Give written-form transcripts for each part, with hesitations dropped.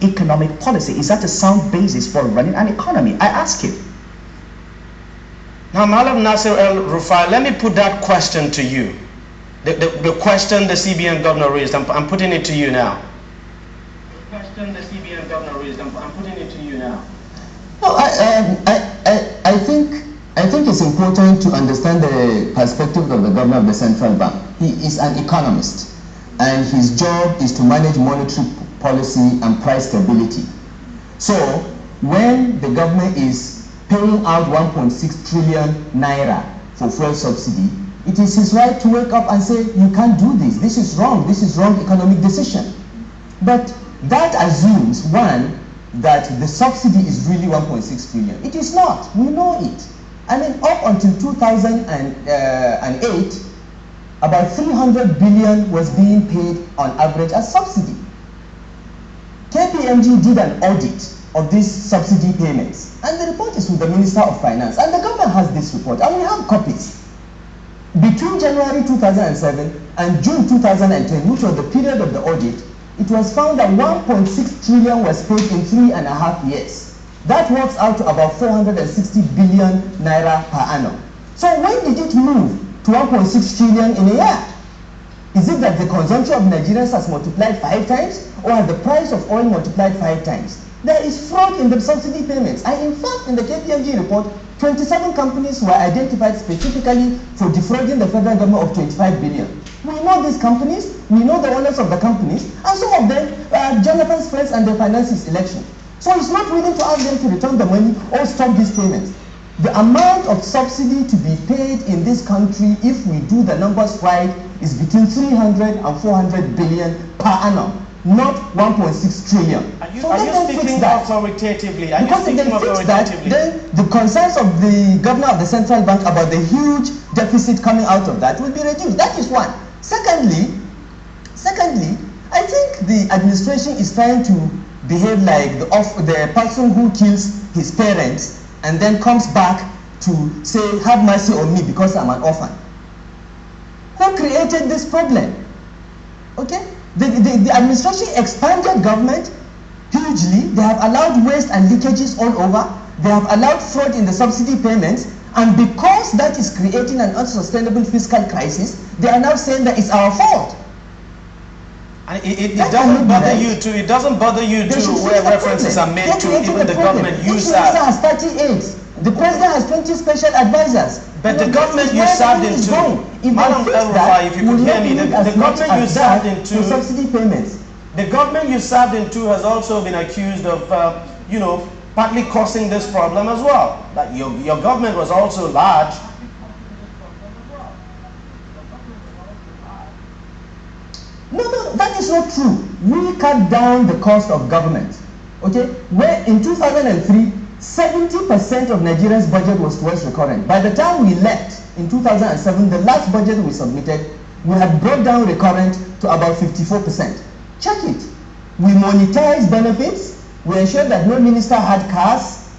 economic policy? Is that a sound basis for running an economy? I ask you. Now, Mallam Nasir El Rufai, let me put that question to you. The question the CBN governor raised, I'm putting it to you now. The question the CBN governor raised, I'm putting it to you now. No, I think it's important to understand the perspective of the governor of the central bank. He is an economist, and his job is to manage monetary policy and price stability. So when the government is paying out 1.6 trillion naira for fuel subsidy, it is his right to wake up and say, you can't do this is wrong economic decision. But that assumes, one, that the subsidy is really 1.6 trillion. It is not. We know it. I mean, up until 2008, about 300 billion was being paid on average as subsidy. KPMG did an audit of these subsidy payments, and the report is with the Minister of Finance, and the government has this report, and we have copies. Between January 2007 and June 2010, which was the period of the audit, it was found that 1.6 trillion was paid in 3.5 years. That works out to about 460 billion naira per annum. So when did it move to 1.6 trillion in a year? Is it that the consumption of Nigerians has multiplied 5 times, or has the price of oil multiplied 5 times? There is fraud in the subsidy payments. And in fact, in the KPMG report, 27 companies were identified specifically for defrauding the federal government of 25 billion. We know these companies, we know the owners of the companies, and some of them are Jonathan's friends and they finance his election. So he's not willing to ask them to return the money or stop these payments. The amount of subsidy to be paid in this country, if we do the numbers right, is between 300 and 400 billion per annum, not 1.6 trillion. Are you speaking authoritatively? Because if they fix that, then the concerns of the governor of the central bank about the huge deficit coming out of that will be reduced. That is one. Secondly, I think the administration is trying to behave like the person who kills his parents and then comes back to say, have mercy on me because I'm an orphan. Who created this problem? Okay? The administration expanded government hugely. They have allowed waste and leakages all over. They have allowed fraud in the subsidy payments. And because that is creating an unsustainable fiscal crisis, they are now saying that it's our fault. And it doesn't bother you to, it doesn't bother you to where references are made to even the government you serve. Each minister has 30 aides. The president has 20 special advisors. But the government you served into, Mallam El Rufai, if you could hear me, the government you served into, subsidy payments. The government you served into has also been accused of, partly causing this problem as well. That your government was also large. No, that is not true. We cut down the cost of government. Okay, where in 2003, 70% of Nigeria's budget was towards recurrent. By the time we left in 2007, the last budget we submitted, we had brought down recurrent to about 54%. Check it. We monetized benefits. We ensured that no minister had cars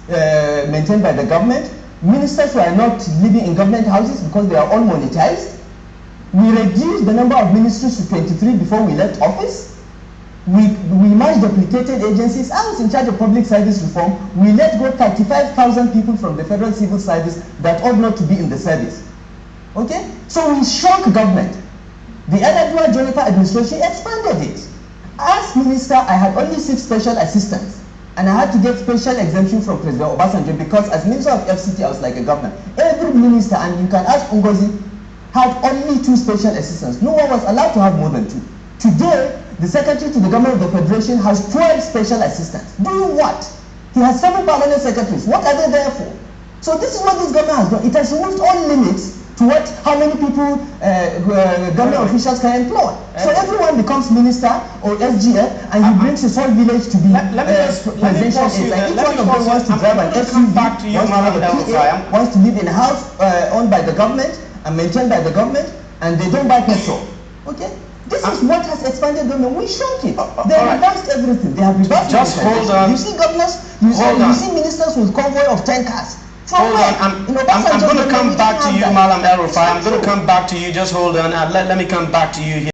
maintained by the government. Ministers were not living in government houses because they are all monetized. We reduced the number of ministries to 23 before we left office. We merged duplicated agencies. I was in charge of public service reform. We let go 35,000 people from the federal civil service that ought not to be in the service. Okay? So we shrunk government. The Edward Jonathan administration expanded it. As minister, I had only 6 special assistants. And I had to get special exemption from President Obasanjo because as minister of FCT, I was like a governor. Every minister, and you can ask Ngozi, had only 2 special assistants. No one was allowed to have more than 2. Today, the secretary to the government of the federation has 12 special assistants. Doing what? He has 7 permanent secretaries. What are they there for? So this is what this government has done. It has removed all limits to how many people government officials can employ. So everyone becomes minister or SGF, and he brings his whole village to be presidential aides. Like each one of them wants to drive an SUV, wants to live in a house owned by the government and maintained by the government, and they don't buy petrol. Okay? This is what has expanded government. We shrunk it. They reversed everything. They have reversed everything. Just hold on. You see governors, you see ministers with convoy of 10 cars. Hold on, I'm going to come back to you, Mallam El Rufai. I'm going to come back to you. Just hold on. Let me come back to you here.